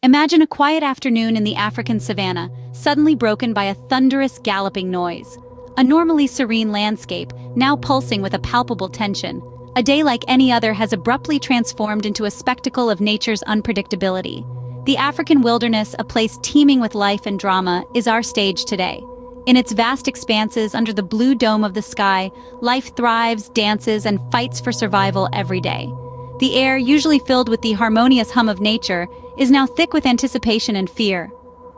Imagine a quiet afternoon in the African savannah, suddenly broken by a thunderous galloping noise. A normally serene landscape, now pulsing with a palpable tension. A day like any other has abruptly transformed into a spectacle of nature's unpredictability. The African wilderness, a place teeming with life and drama, is our stage today. In its vast expanses under the blue dome of the sky, life thrives, dances, and fights for survival every day. The air, usually filled with the harmonious hum of nature, is now thick with anticipation and fear.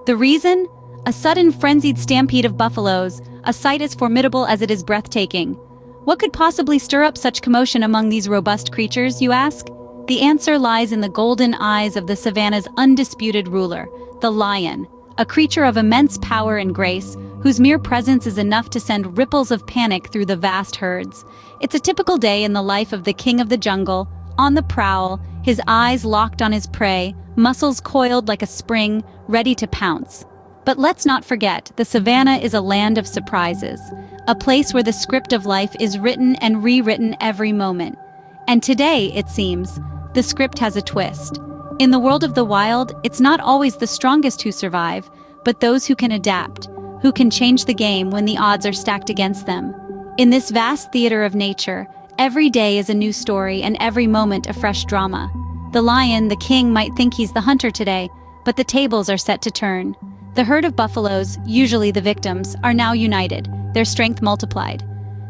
The reason? A sudden frenzied stampede of buffaloes, a sight as formidable as it is breathtaking. What could possibly stir up such commotion among these robust creatures, you ask? The answer lies in the golden eyes of the savannah's undisputed ruler, the lion, a creature of immense power and grace, whose mere presence is enough to send ripples of panic through the vast herds. It's a typical day in the life of the king of the jungle, on the prowl, his eyes locked on his prey, muscles coiled like a spring, ready to pounce. But let's not forget, the savannah is a land of surprises, a place where the script of life is written and rewritten every moment. And today, it seems, the script has a twist. In the world of the wild, it's not always the strongest who survive, but those who can adapt, who can change the game when the odds are stacked against them. In this vast theater of nature, every day is a new story and every moment a fresh drama. The lion, the king, might think he's the hunter today, but the tables are set to turn. The herd of buffaloes, usually the victims, are now united, their strength multiplied.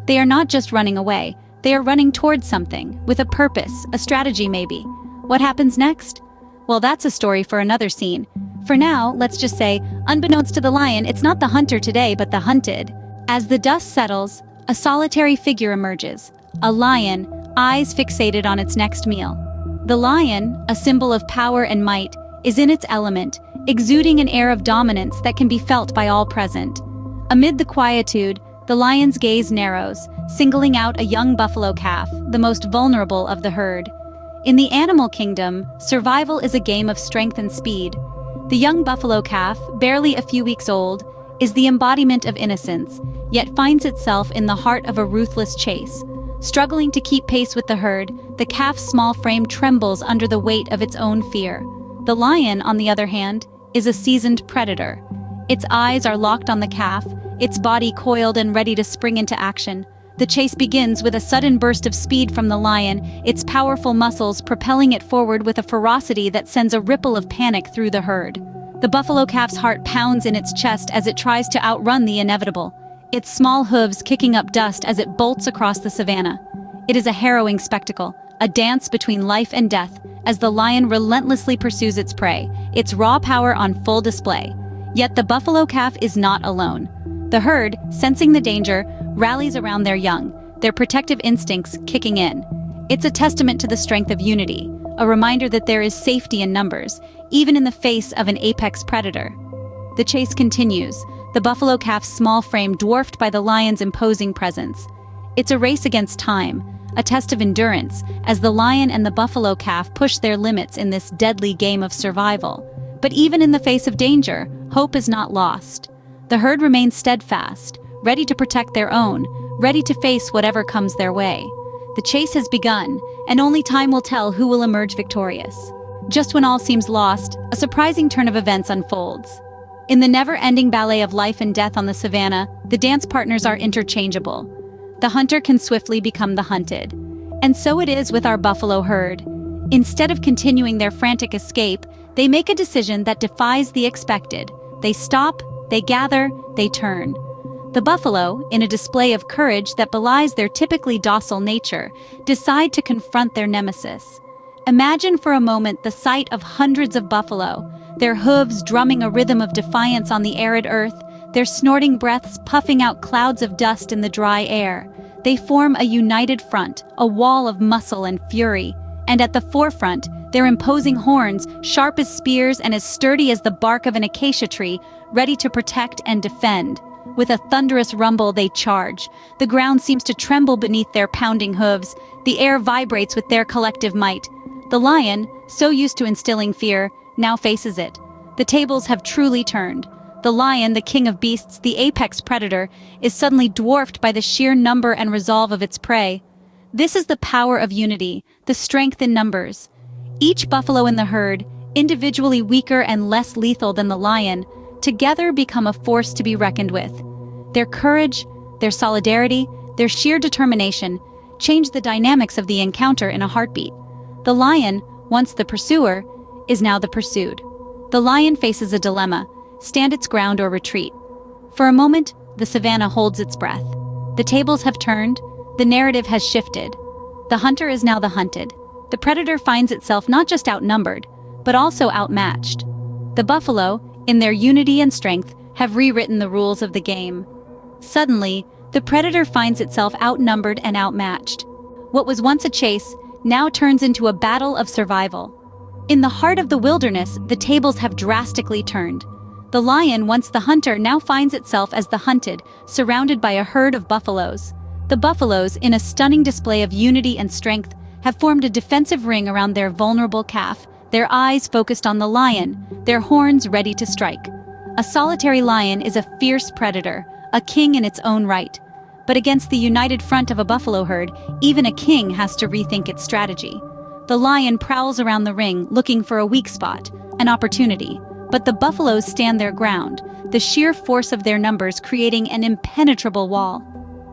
They are not just running away, they are running towards something, with a purpose, a strategy maybe. What happens next? Well, that's a story for another scene. For now, let's just say, unbeknownst to the lion, it's not the hunter today, but the hunted. As the dust settles, a solitary figure emerges. A lion, eyes fixated on its next meal. The lion, a symbol of power and might, is in its element, exuding an air of dominance that can be felt by all present. Amid the quietude, the lion's gaze narrows, singling out a young buffalo calf, the most vulnerable of the herd. In the animal kingdom, survival is a game of strength and speed. The young buffalo calf, barely a few weeks old, is the embodiment of innocence, yet finds itself in the heart of a ruthless chase. Struggling to keep pace with the herd, the calf's small frame trembles under the weight of its own fear. The lion, on the other hand, is a seasoned predator. Its eyes are locked on the calf, its body coiled and ready to spring into action. The chase begins with a sudden burst of speed from the lion, its powerful muscles propelling it forward with a ferocity that sends a ripple of panic through the herd. The buffalo calf's heart pounds in its chest as it tries to outrun the inevitable, its small hooves kicking up dust as it bolts across the savannah. It is a harrowing spectacle, a dance between life and death, as the lion relentlessly pursues its prey, its raw power on full display. Yet the buffalo calf is not alone. The herd, sensing the danger, rallies around their young, their protective instincts kicking in. It's a testament to the strength of unity, a reminder that there is safety in numbers, even in the face of an apex predator. The chase continues, the buffalo calf's small frame dwarfed by the lion's imposing presence. It's a race against time, a test of endurance, as the lion and the buffalo calf push their limits in this deadly game of survival. But even in the face of danger, hope is not lost. The herd remains steadfast, ready to protect their own, ready to face whatever comes their way. The chase has begun, and only time will tell who will emerge victorious. Just when all seems lost, a surprising turn of events unfolds. In the never-ending ballet of life and death on the savannah, the dance partners are interchangeable. The hunter can swiftly become the hunted. And so it is with our buffalo herd. Instead of continuing their frantic escape, they make a decision that defies the expected. They stop, they gather, they turn. The buffalo, in a display of courage that belies their typically docile nature, decide to confront their nemesis. Imagine for a moment the sight of hundreds of buffalo, their hooves drumming a rhythm of defiance on the arid earth, their snorting breaths puffing out clouds of dust in the dry air. They form a united front, a wall of muscle and fury. And at the forefront, their imposing horns, sharp as spears and as sturdy as the bark of an acacia tree, ready to protect and defend. With a thunderous rumble, they charge. The ground seems to tremble beneath their pounding hooves. The air vibrates with their collective might. The lion, so used to instilling fear, now faces it. The tables have truly turned. The lion, the king of beasts, the apex predator, is suddenly dwarfed by the sheer number and resolve of its prey. This is the power of unity, the strength in numbers. Each buffalo in the herd, individually weaker and less lethal than the lion, together become a force to be reckoned with. Their courage, their solidarity, their sheer determination change the dynamics of the encounter in a heartbeat. The lion, once the pursuer, is now the pursued. The lion faces a dilemma: stand its ground or retreat. For a moment, the savannah holds its breath. The tables have turned, the narrative has shifted. The hunter is now the hunted. The predator finds itself not just outnumbered, but also outmatched. The buffalo, in their unity and strength, have rewritten the rules of the game. Suddenly, the predator finds itself outnumbered and outmatched. What was once a chase now turns into a battle of survival. In the heart of the wilderness, the tables have drastically turned. The lion, once the hunter, now finds itself as the hunted, surrounded by a herd of buffaloes. The buffaloes, in a stunning display of unity and strength, have formed a defensive ring around their vulnerable calf, their eyes focused on the lion, their horns ready to strike. A solitary lion is a fierce predator, a king in its own right. But against the united front of a buffalo herd, even a king has to rethink its strategy. The lion prowls around the ring, looking for a weak spot, an opportunity. But the buffaloes stand their ground, the sheer force of their numbers creating an impenetrable wall.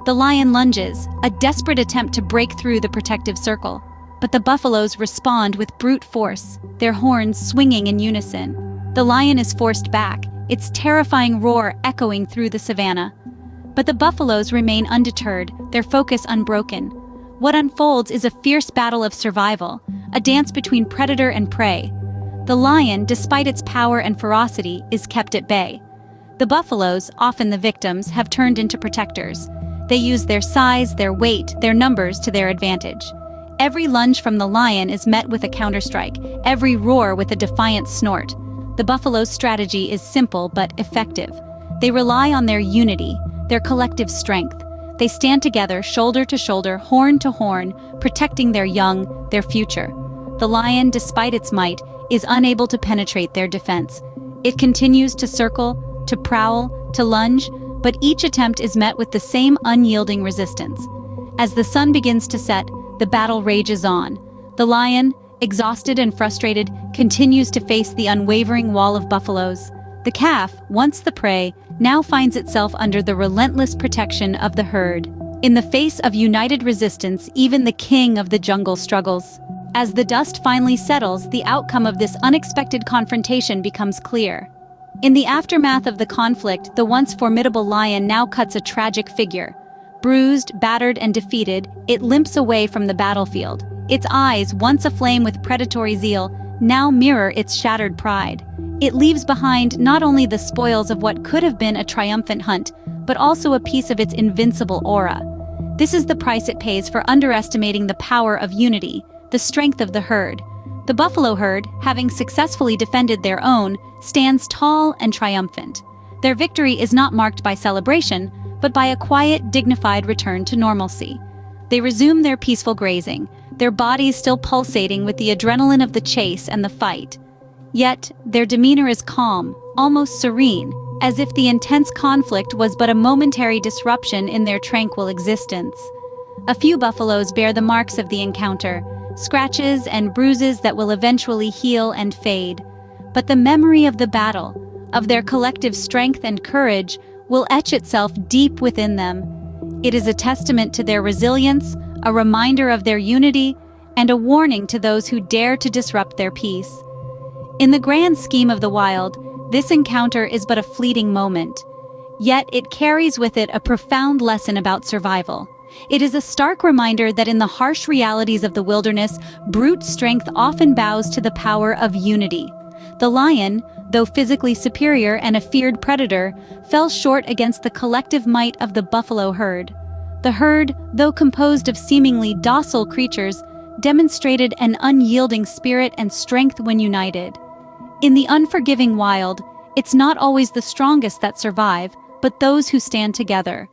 The lion lunges, a desperate attempt to break through the protective circle. But the buffaloes respond with brute force, their horns swinging in unison. The lion is forced back, its terrifying roar echoing through the savannah. But the buffaloes remain undeterred, their focus unbroken. What unfolds is a fierce battle of survival, a dance between predator and prey. The lion, despite its power and ferocity, is kept at bay. The buffaloes, often the victims, have turned into protectors. They use their size, their weight, their numbers to their advantage. Every lunge from the lion is met with a counterstrike, every roar with a defiant snort. The buffalo's strategy is simple but effective. They rely on their unity, their collective strength. They stand together, shoulder to shoulder, horn to horn, protecting their young, their future. The lion, despite its might, is unable to penetrate their defense. It continues to circle, to prowl, to lunge, but each attempt is met with the same unyielding resistance. As the sun begins to set, the battle rages on. The lion, exhausted and frustrated, continues to face the unwavering wall of buffaloes. The calf, once the prey, now finds itself under the relentless protection of the herd. In the face of united resistance, even the king of the jungle struggles. As the dust finally settles, the outcome of this unexpected confrontation becomes clear. In the aftermath of the conflict, the once formidable lion now cuts a tragic figure. Bruised, battered, and defeated, it limps away from the battlefield. Its eyes, once aflame with predatory zeal, now mirror its shattered pride. It leaves behind not only the spoils of what could have been a triumphant hunt, but also a piece of its invincible aura. This is the price it pays for underestimating the power of unity, the strength of the herd. The buffalo herd, having successfully defended their own, stands tall and triumphant. Their victory is not marked by celebration, but by a quiet, dignified return to normalcy. They resume their peaceful grazing, their bodies still pulsating with the adrenaline of the chase and the fight. Yet, their demeanor is calm, almost serene, as if the intense conflict was but a momentary disruption in their tranquil existence. A few buffaloes bear the marks of the encounter, scratches and bruises that will eventually heal and fade. But the memory of the battle, of their collective strength and courage, will etch itself deep within them. It is a testament to their resilience, a reminder of their unity, and a warning to those who dare to disrupt their peace. In the grand scheme of the wild, this encounter is but a fleeting moment. Yet it carries with it a profound lesson about survival. It is a stark reminder that in the harsh realities of the wilderness, brute strength often bows to the power of unity. The lion, though physically superior and a feared predator, fell short against the collective might of the buffalo herd. The herd, though composed of seemingly docile creatures, demonstrated an unyielding spirit and strength when united. In the unforgiving wild, it's not always the strongest that survive, but those who stand together.